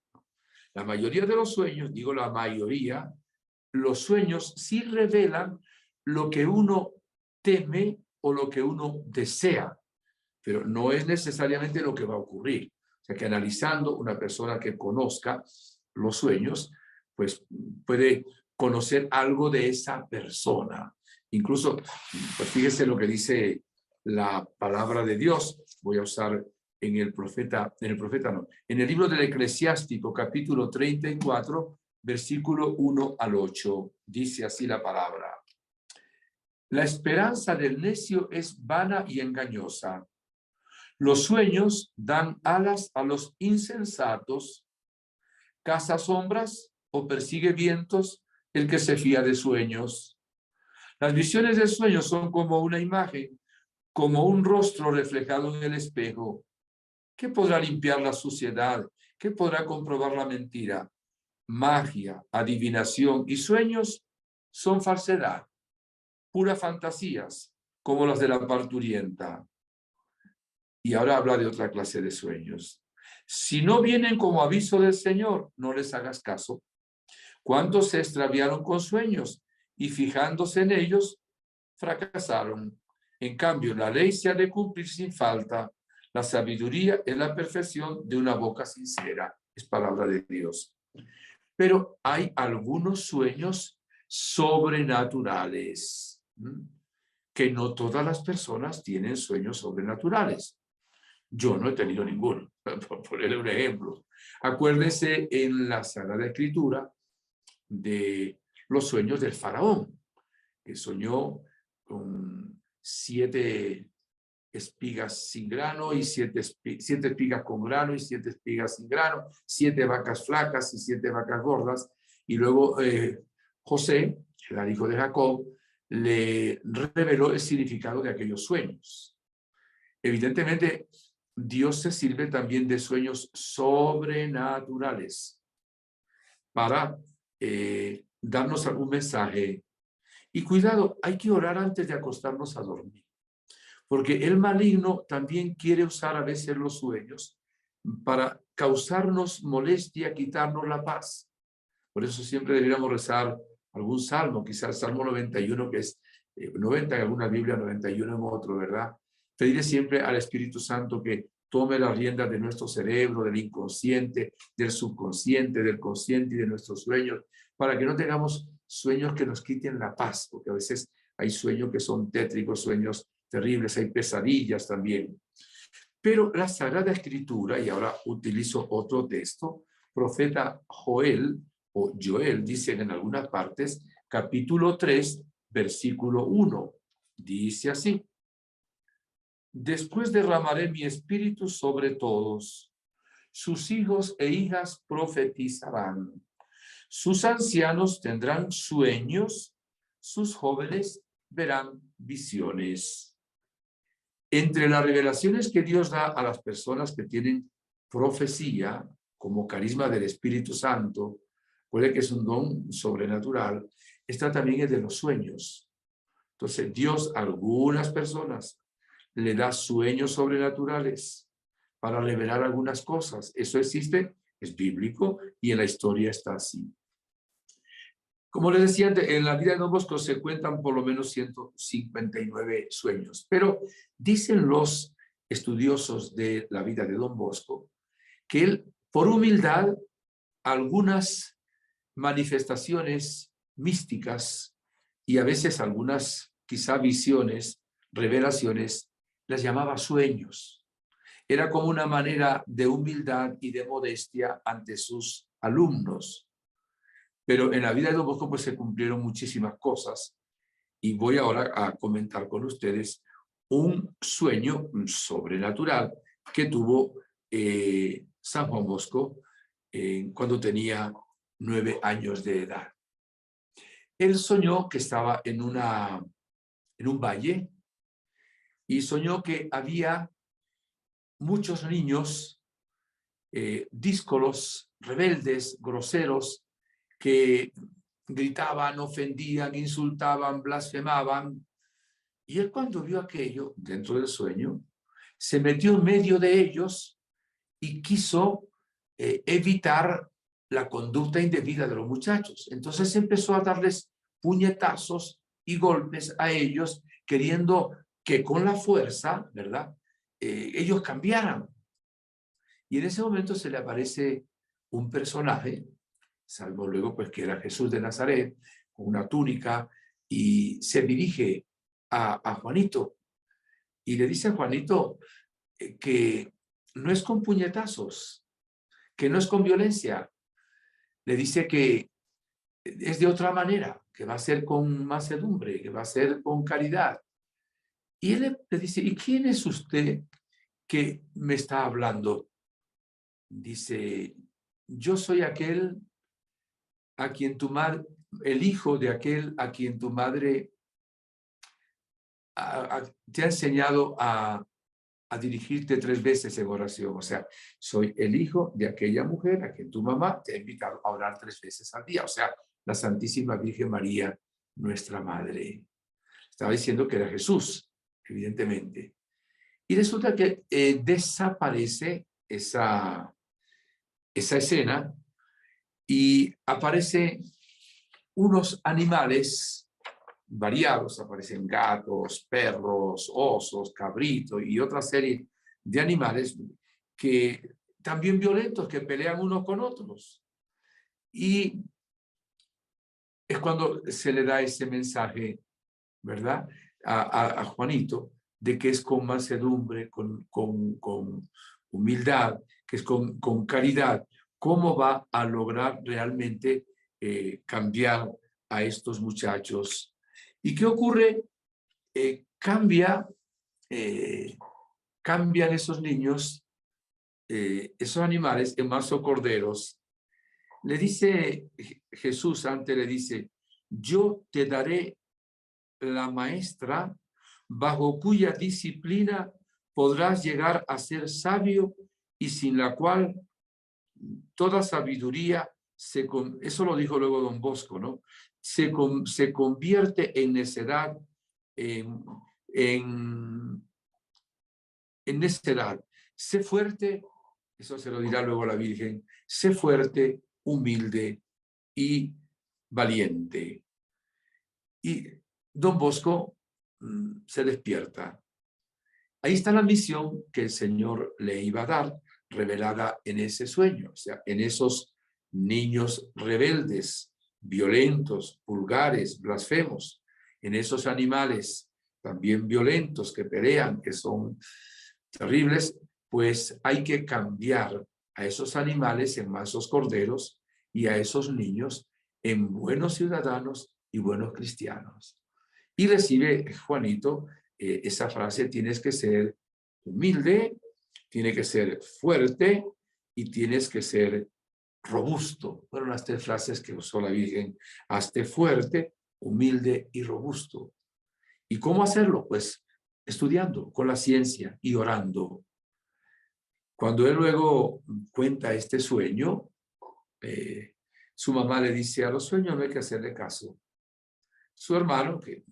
La mayoría de los sueños, digo la mayoría, los sueños sí revelan lo que uno teme o lo que uno desea, pero no es necesariamente lo que va a ocurrir. O sea que analizando, una persona que conozca los sueños, pues puede conocer algo de esa persona. Incluso, pues fíjese lo que dice la palabra de Dios. Voy a usar en el libro del Eclesiástico, capítulo 34, versículo 1 al 8. Dice así la palabra. La esperanza del necio es vana y engañosa. Los sueños dan alas a los insensatos. Caza sombras o persigue vientos el que se fía de sueños. Las visiones de sueños son como una imagen, como un rostro reflejado en el espejo. ¿Qué podrá limpiar la suciedad? ¿Qué podrá comprobar la mentira? Magia, adivinación y sueños son falsedad, puras fantasías, como las de la parturienta. Y ahora habla de otra clase de sueños. Si no vienen como aviso del Señor, no les hagas caso. ¿Cuántos se extraviaron con sueños y fijándose en ellos, fracasaron? En cambio, la ley se ha de cumplir sin falta. La sabiduría es la perfección de una boca sincera. Es palabra de Dios. Pero hay algunos sueños sobrenaturales, que no todas las personas tienen sueños sobrenaturales. Yo no he tenido ninguno, por ponerle un ejemplo. Acuérdense en la Sagrada Escritura de los sueños del faraón, que soñó con 7 espigas sin grano y 7 espigas con grano y 7 espigas sin grano, 7 vacas flacas y 7 vacas gordas. Y luego José, el hijo de Jacob, le reveló el significado de aquellos sueños. Evidentemente, Dios se sirve también de sueños sobrenaturales para darnos algún mensaje. Y cuidado, hay que orar antes de acostarnos a dormir, porque el maligno también quiere usar a veces los sueños para causarnos molestia, quitarnos la paz. Por eso siempre deberíamos rezar algún salmo, quizás el Salmo 91, que es 90 en alguna Biblia, 91 en otro, ¿verdad? Pedirle siempre al Espíritu Santo que tome las riendas de nuestro cerebro, del inconsciente, del subconsciente, del consciente y de nuestros sueños, para que no tengamos sueños que nos quiten la paz, porque a veces hay sueños que son tétricos, sueños terribles, hay pesadillas también. Pero la Sagrada Escritura, y ahora utilizo otro texto, profeta Joel, o Joel, dicen en algunas partes, capítulo 3, versículo 1, dice así: después derramaré mi espíritu sobre todos, sus hijos e hijas profetizarán, sus ancianos tendrán sueños, sus jóvenes verán visiones. Entre las revelaciones que Dios da a las personas que tienen profecía, como carisma del Espíritu Santo, puede que es un don sobrenatural, está también el de los sueños. Entonces, Dios a algunas personas le da sueños sobrenaturales para revelar algunas cosas. Eso existe, es bíblico, y en la historia está así. Como les decía antes, en la vida de Don Bosco se cuentan por lo menos 159 sueños, pero dicen los estudiosos de la vida de Don Bosco que él, por humildad, algunas manifestaciones místicas y a veces algunas quizá visiones, revelaciones, las llamaba sueños. Era como una manera de humildad y de modestia ante sus alumnos. Pero en la vida de Don Bosco pues se cumplieron muchísimas cosas y voy ahora a comentar con ustedes un sueño sobrenatural que tuvo San Juan Bosco cuando tenía 9 años de edad. Él soñó que estaba en un valle y soñó que había muchos niños díscolos, rebeldes, groseros, que gritaban, ofendían, insultaban, blasfemaban. Y él, cuando vio aquello dentro del sueño, se metió en medio de ellos y quiso evitar la conducta indebida de los muchachos. Entonces empezó a darles puñetazos y golpes a ellos, queriendo que con la fuerza, ¿verdad?, ellos cambiaran. Y en ese momento se le aparece un personaje, salvo luego pues que era Jesús de Nazaret, con una túnica, y se dirige a Juanito y le dice a Juanito que no es con puñetazos, que no es con violencia. Le dice que es de otra manera, que va a ser con mansedumbre, que va a ser con caridad. Y él le dice, ¿y quién es usted que me está hablando? Dice, yo soy aquel a quien tu madre, el hijo de aquel a quien tu madre te ha enseñado a dirigirte 3 veces en oración. O sea, soy el hijo de aquella mujer a quien tu mamá te ha invitado a orar 3 veces al día. O sea, la Santísima Virgen María, nuestra madre. Estaba diciendo que era Jesús, evidentemente. Y resulta que desaparece esa escena y aparecen unos animales variados, aparecen gatos, perros, osos, cabritos y otra serie de animales que también violentos, que pelean unos con otros. Y es cuando se le da ese mensaje, ¿verdad? A Juanito, de que es con mansedumbre, con humildad, que es con caridad, cómo va a lograr realmente cambiar a estos muchachos. ¿Y qué ocurre? Cambian esos niños, esos animales en corderos. Le dice Jesús antes, le dice, yo te daré la maestra bajo cuya disciplina podrás llegar a ser sabio y sin la cual toda sabiduría eso lo dijo luego Don Bosco, ¿no? Se convierte en necedad, en necedad. Sé fuerte, eso se lo dirá luego la Virgen, sé fuerte, humilde y valiente. Y Don Bosco se despierta. Ahí está la misión que el Señor le iba a dar, revelada en ese sueño, o sea, en esos niños rebeldes, violentos, vulgares, blasfemos, en esos animales también violentos que pelean, que son terribles, pues hay que cambiar a esos animales en mansos corderos y a esos niños en buenos ciudadanos y buenos cristianos. Y recibe Juanito esa frase: tienes que ser humilde, tiene que ser fuerte y tienes que ser robusto. Fueron las tres frases que usó la Virgen: hazte fuerte, humilde y robusto. ¿Y cómo hacerlo? Pues estudiando con la ciencia y orando. Cuando él luego cuenta este sueño, su mamá le dice: a los sueños no hay que hacerle caso. Su hermano, que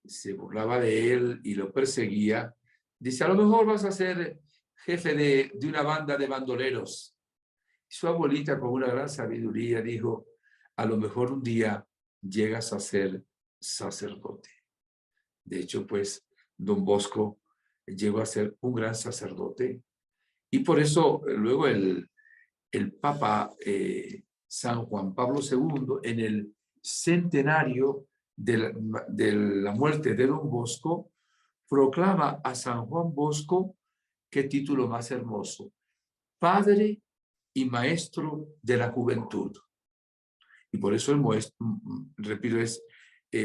se burlaba de él y lo perseguía, dice: a lo mejor vas a ser jefe de una banda de bandoleros. Y su abuelita, con una gran sabiduría, dijo: a lo mejor un día llegas a ser sacerdote. De hecho, pues, Don Bosco llegó a ser un gran sacerdote. Y por eso luego el Papa San Juan Pablo II, en el centenario de la muerte de Don Bosco, proclama a San Juan Bosco, qué título más hermoso: Padre y Maestro de la Juventud. Y por eso repito, es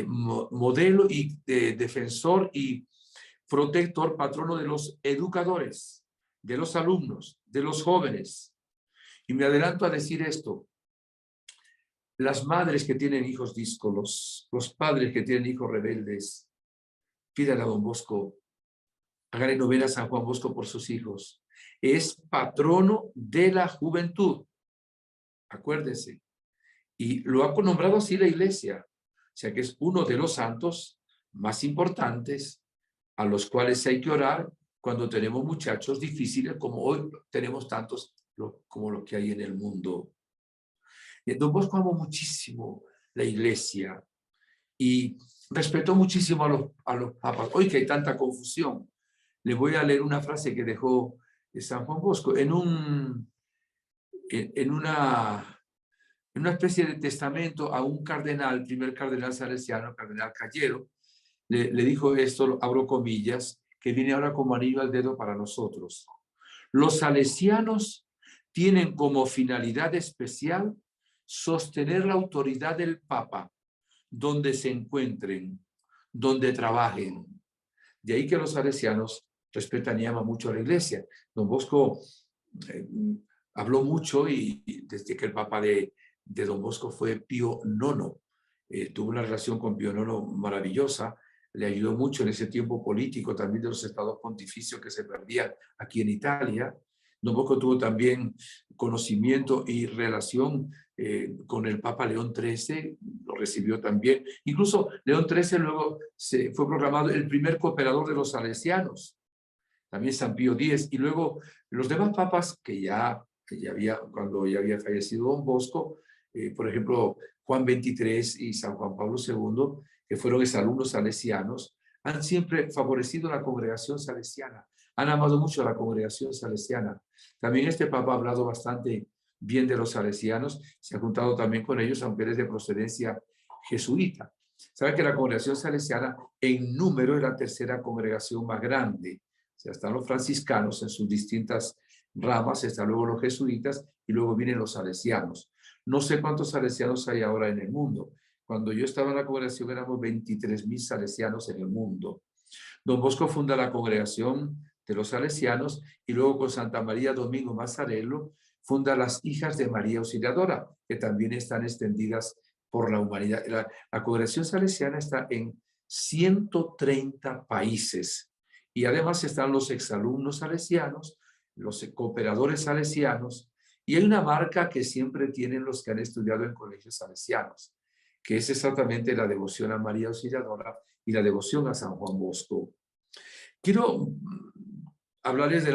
modelo y defensor y protector, patrono de los educadores, de los alumnos, de los jóvenes. Y me adelanto a decir esto: las madres que tienen hijos díscolos, los padres que tienen hijos rebeldes, pidan a Don Bosco, háganle novena a San Juan Bosco por sus hijos. Es patrono de la juventud, acuérdense. Y lo ha nombrado así la Iglesia, o sea que es uno de los santos más importantes a los cuales hay que orar cuando tenemos muchachos difíciles, como hoy tenemos tantos como los que hay en el mundo. Don Bosco amó muchísimo la Iglesia y respetó muchísimo a los papas. Hoy que hay tanta confusión, le voy a leer una frase que dejó San Juan Bosco en una especie de testamento a un cardenal, primer cardenal salesiano, cardenal Cayero. Le dijo esto, abro comillas, que viene ahora como anillo al dedo para nosotros: los salesianos tienen como finalidad especial sostener la autoridad del Papa donde se encuentren, donde trabajen. De ahí que los salesianos respetan y aman mucho a la Iglesia. Don Bosco habló mucho, y desde que el Papa de Don Bosco fue Pío IX, tuvo una relación con Pío IX maravillosa, le ayudó mucho en ese tiempo político también de los estados pontificios que se perdían aquí en Italia. Don Bosco tuvo también conocimiento y relación con el Papa León XIII, lo recibió también. Incluso León XIII luego fue proclamado el primer cooperador de los salesianos, también San Pío X, y luego los demás papas que ya cuando ya había fallecido Don Bosco, por ejemplo, Juan XXIII y San Juan Pablo II, que fueron exalumnos salesianos, han siempre favorecido la congregación salesiana, han amado mucho a la congregación salesiana. También este Papa ha hablado bastante bien de los salesianos, se ha juntado también con ellos, aunque él es de procedencia jesuita. Sabe que la congregación salesiana en número es la tercera congregación más grande. O sea, están los franciscanos en sus distintas ramas, están luego los jesuitas y luego vienen los salesianos. No sé cuántos salesianos hay ahora en el mundo. Cuando yo estaba en la congregación éramos 23.000 salesianos en el mundo. Don Bosco funda la congregación de los salesianos y luego con Santa María Domingo Mazzarello funda las Hijas de María Auxiliadora, que también están extendidas por la humanidad. La congregación salesiana está en 130 países y además están los exalumnos salesianos, los cooperadores salesianos, y hay una marca que siempre tienen los que han estudiado en colegios salesianos, que es exactamente la devoción a María Auxiliadora y la devoción a San Juan Bosco. Quiero hablarles de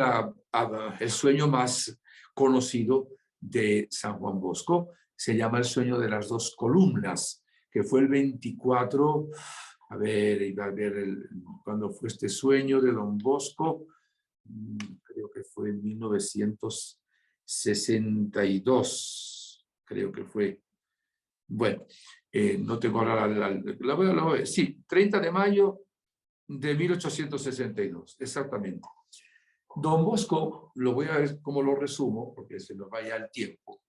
el sueño más conocido de San Juan Bosco. Se llama el sueño de las dos columnas, que fue el 24, iba a ver cuando fue este sueño de Don Bosco, creo que fue en 1962, creo que fue. Bueno, no tengo ahora la voy a ver. Sí, 30 de mayo de 1862, exactamente. Don Bosco, lo voy a ver cómo lo resumo, porque se nos vaya el tiempo.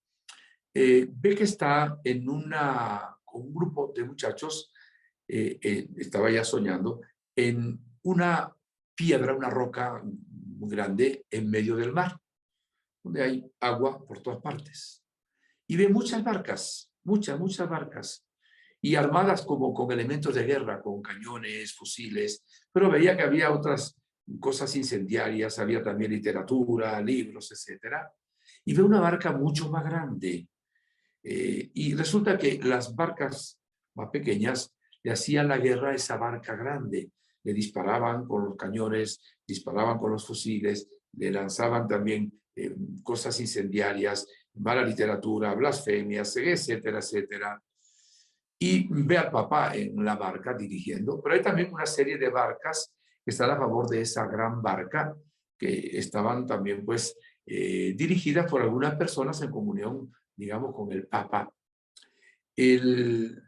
Ve que está en un grupo de muchachos, estaba ya soñando, en una piedra, una roca muy grande en medio del mar, donde hay agua por todas partes. Y ve muchas barcas, muchas barcas, y armadas como con elementos de guerra, con cañones, fusiles, pero veía que había otras cosas incendiarias, había también literatura, libros, etc. Y ve una barca mucho más grande. Y resulta que las barcas más pequeñas le hacían la guerra a esa barca grande. Le disparaban con los cañones, disparaban con los fusiles, le lanzaban también cosas incendiarias, mala literatura, blasfemias, etcétera, etcétera. Y ve al Papa en la barca dirigiendo, pero hay también una serie de barcas que están a favor de esa gran barca, que estaban también pues dirigidas por algunas personas en comunión, digamos, con el Papa. El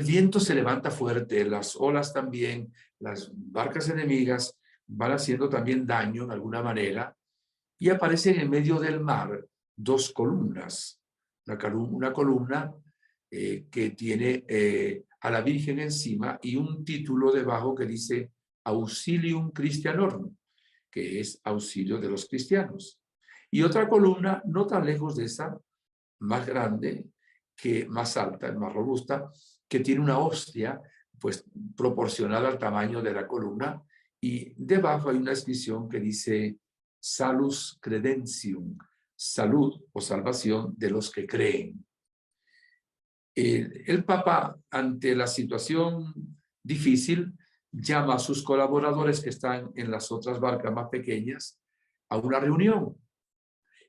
viento se levanta fuerte, las olas también, las barcas enemigas van haciendo también daño en alguna manera, y aparecen en medio del mar dos columnas. Una columna que tiene a la Virgen encima y un título debajo que dice Auxilium Christianorum, que es auxilio de los cristianos. Y otra columna, no tan lejos de esa, más grande, más alta, más robusta, que tiene una hostia pues proporcional al tamaño de la columna, y debajo hay una inscripción que dice Salus Credentium, salud o salvación de los que creen. El Papa, ante la situación difícil, llama a sus colaboradores que están en las otras barcas más pequeñas a una reunión.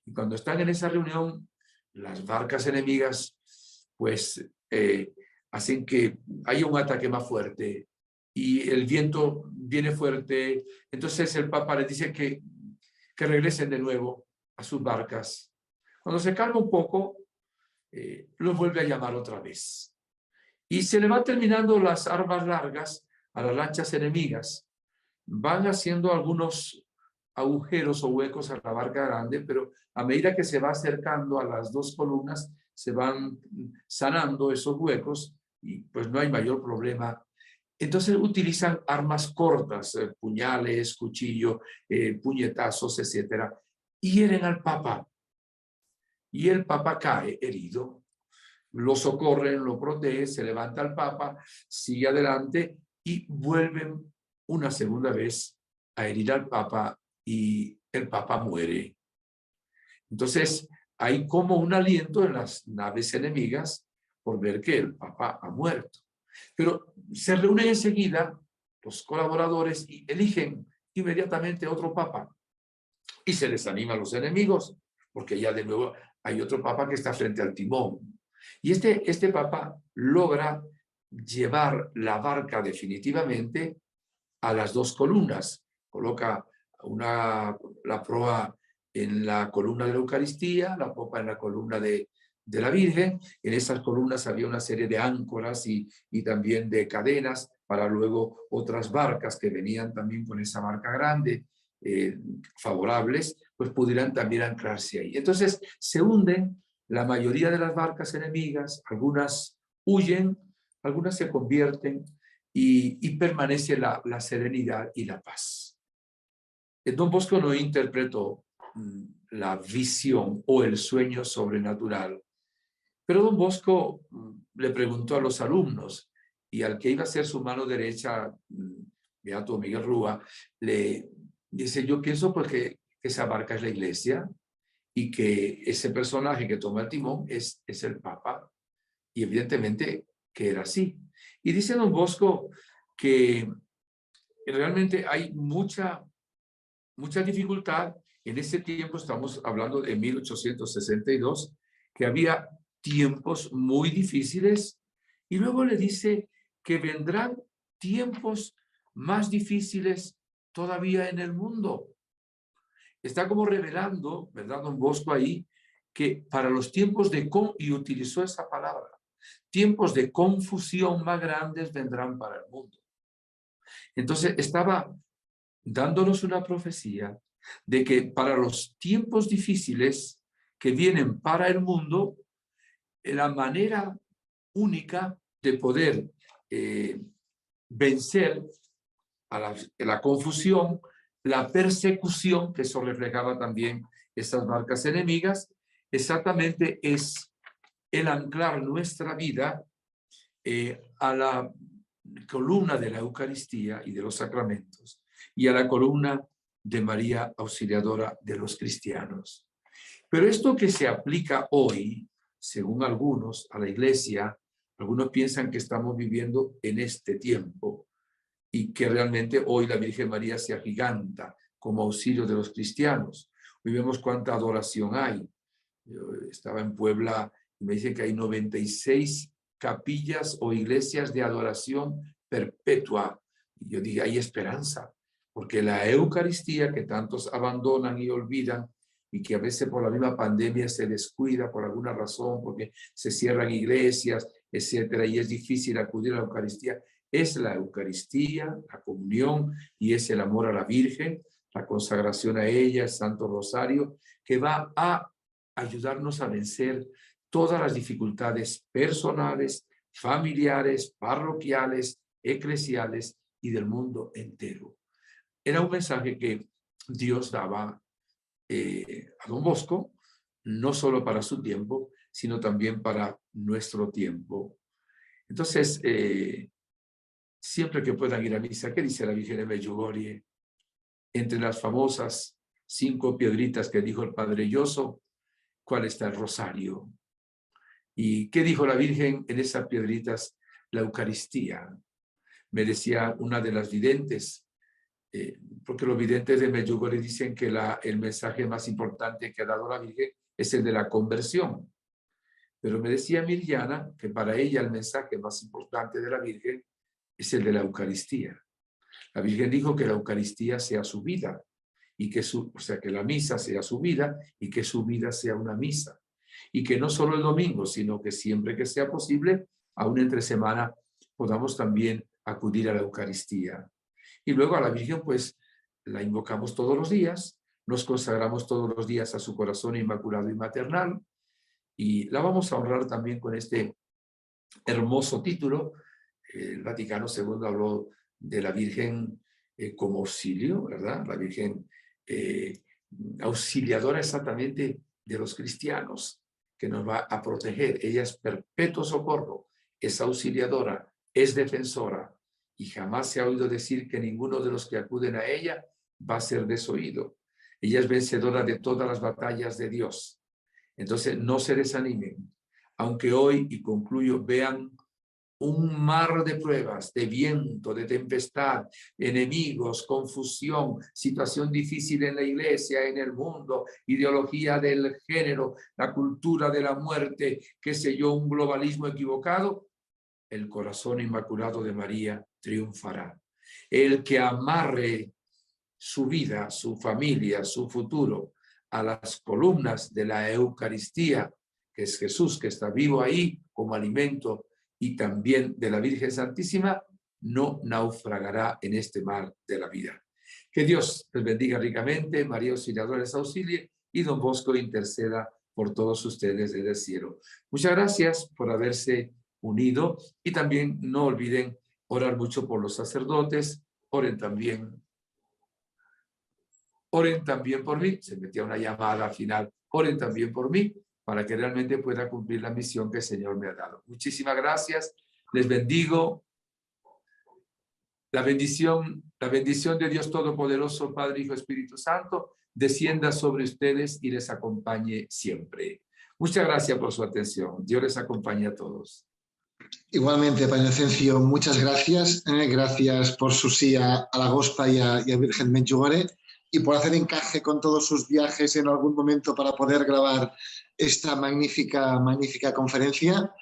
Y cuando están en esa reunión, las barcas enemigas pues hacen que haya un ataque más fuerte y el viento viene fuerte. Entonces el Papa les dice que regresen de nuevo a sus barcas. Cuando se calma un poco, los vuelve a llamar otra vez. Y se le van terminando las armas largas a las lanchas enemigas. Van haciendo algunos agujeros o huecos a la barca grande, pero a medida que se va acercando a las dos columnas, se van sanando esos huecos y pues no hay mayor problema. Entonces utilizan armas cortas, puñales, cuchillo, puñetazos, etcétera, y hieren al Papa. Y el Papa cae herido. Lo socorren, lo protegen, se levanta el Papa, sigue adelante y vuelven una segunda vez a herir al Papa y el Papa muere. Entonces hay como un aliento en las naves enemigas por ver que el Papa ha muerto. Pero se reúnen enseguida los colaboradores y eligen inmediatamente otro Papa. Y se les anima a los enemigos, porque ya de nuevo hay otro Papa que está frente al timón. Y este Papa logra llevar la barca definitivamente a las dos columnas. Coloca la proa en la columna de la Eucaristía, la popa en la columna de la Virgen. En esas columnas había una serie de áncoras y también de cadenas para luego otras barcas que venían también con esa barca grande, favorables, pues pudieran también anclarse ahí. Entonces se hunden la mayoría de las barcas enemigas, algunas huyen, algunas se convierten y permanece la serenidad y la paz. Don Bosco no interpretó la visión o el sueño sobrenatural, pero Don Bosco le preguntó a los alumnos y al que iba a ser su mano derecha, Beato Miguel Rúa, le dice: yo pienso pues que esa barca es la iglesia y que ese personaje que toma el timón es el Papa, y evidentemente que era así. Y dice Don Bosco que realmente hay mucha dificultad. En ese tiempo, estamos hablando de 1862, que había tiempos muy difíciles, y luego le dice que vendrán tiempos más difíciles todavía en el mundo. Está como revelando, ¿verdad, Don Bosco, ahí, que para los tiempos y utilizó esa palabra, tiempos de confusión más grandes vendrán para el mundo. Entonces estaba dándonos una profecía de que para los tiempos difíciles que vienen para el mundo, la manera única de poder vencer a la confusión, la persecución, que eso reflejaba también esas barcas enemigas, exactamente es el anclar nuestra vida a la columna de la Eucaristía y de los sacramentos, y a la columna de María Auxiliadora de los cristianos. Pero esto que se aplica hoy, según algunos, a la Iglesia, algunos piensan que estamos viviendo en este tiempo y que realmente hoy la Virgen María se agiganta como auxilio de los cristianos. Hoy vemos cuánta adoración hay. Yo estaba en Puebla y me dicen que hay 96 capillas o iglesias de adoración perpetua. Y yo dije, hay esperanza, porque la Eucaristía, que tantos abandonan y olvidan, y que a veces por la misma pandemia se descuida por alguna razón, porque se cierran iglesias, etcétera, y es difícil acudir a la Eucaristía, es la Eucaristía, la comunión, y es el amor a la Virgen, la consagración a ella, el Santo Rosario, que va a ayudarnos a vencer todas las dificultades personales, familiares, parroquiales, eclesiales y del mundo entero. Era un mensaje que Dios daba a Don Bosco, no solo para su tiempo, sino también para nuestro tiempo. Entonces, siempre que puedan ir a misa, ¿qué dice la Virgen de Medjugorje? Entre las famosas 5 piedritas que dijo el Padre Lloso, ¿cuál está el rosario? ¿Y qué dijo la Virgen en esas piedritas? La Eucaristía. Me decía una de las videntes, porque los videntes de Medjugorje dicen que el mensaje más importante que ha dado la Virgen es el de la conversión. Pero me decía Miriana que para ella el mensaje más importante de la Virgen es el de la Eucaristía. La Virgen dijo que la Eucaristía sea su vida, y que que la misa sea su vida y que su vida sea una misa. Y que no solo el domingo, sino que siempre que sea posible, aún entre semana, podamos también acudir a la Eucaristía. Y luego a la Virgen, pues, la invocamos todos los días, nos consagramos todos los días a su corazón inmaculado y maternal, y la vamos a honrar también con este hermoso título. El Vaticano II habló de la Virgen como auxilio, ¿verdad? La Virgen auxiliadora exactamente de los cristianos, que nos va a proteger. Ella es perpetuo socorro, es auxiliadora, es defensora, y jamás se ha oído decir que ninguno de los que acuden a ella va a ser desoído. Ella es vencedora de todas las batallas de Dios. Entonces, no se desanimen, aunque hoy, y concluyo, vean un mar de pruebas, de viento, de tempestad, enemigos, confusión, situación difícil en la iglesia, en el mundo, ideología del género, la cultura de la muerte, qué sé yo, un globalismo equivocado. el corazón inmaculado de María triunfará. El que amarre su vida, su familia, su futuro a las columnas de la Eucaristía, que es Jesús, que está vivo ahí como alimento, y también de la Virgen Santísima, no naufragará en este mar de la vida. Que Dios les bendiga ricamente, María Auxiliadora les auxilie y Don Bosco interceda por todos ustedes desde el cielo. Muchas gracias por haberse unido y también no olviden orar mucho por los sacerdotes, oren también por mí, se metía una llamada al final, oren también por mí, para que realmente pueda cumplir la misión que el Señor me ha dado. Muchísimas gracias, les bendigo. La bendición de Dios Todopoderoso, Padre, Hijo, Espíritu Santo, descienda sobre ustedes y les acompañe siempre. Muchas gracias por su atención. Dios les acompañe a todos. Igualmente, Padre Inocencio, muchas gracias. Gracias por su sí a la Gospa y a Virgen Medjugorje, y por hacer encaje con todos sus viajes en algún momento para poder grabar esta magnífica conferencia.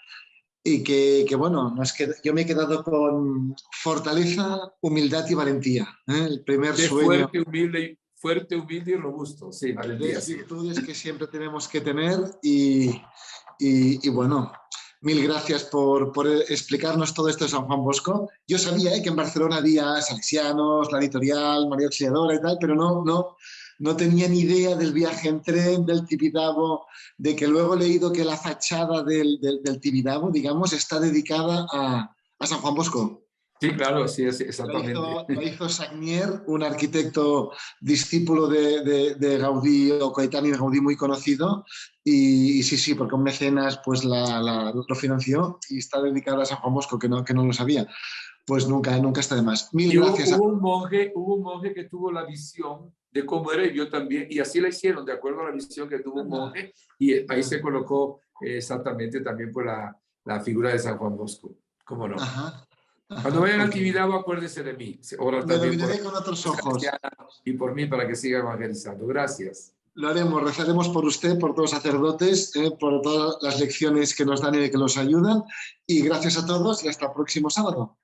Y que bueno, yo me he quedado con fortaleza, humildad y valentía. El primer sueño. Fuerte, humilde y robusto. Sí, valentía. Tres virtudes que siempre tenemos que tener y bueno, mil gracias por explicarnos todo esto de San Juan Bosco. Yo sabía que en Barcelona había salesianos, la editorial, María Auxiliadora y tal, pero no tenía ni idea del viaje en tren, del Tibidabo, de que luego he leído que la fachada del Tibidabo, digamos, está dedicada a San Juan Bosco. Sí, claro, sí, exactamente. Lo hizo Sagnier, un arquitecto discípulo de Gaudí o coetáneo de Gaudí muy conocido, y sí, porque un mecenas pues lo financió y está dedicada a San Juan Bosco, que no lo sabía. Pues nunca está de más. Mil gracias. Hubo un monje que tuvo la visión de cómo era y vio también, y así la hicieron, de acuerdo a la visión que tuvo un monje, y ahí se colocó exactamente también por la figura de San Juan Bosco. ¿Cómo no? Ajá. Cuando vayan a Tibidabo, acuérdense de mí. Me lo miraré con otros ojos. Y por mí, para que siga evangelizando. Gracias. Lo haremos, rezaremos por usted, por todos los sacerdotes, por todas las lecciones que nos dan y que nos ayudan. Y gracias a todos y hasta el próximo sábado.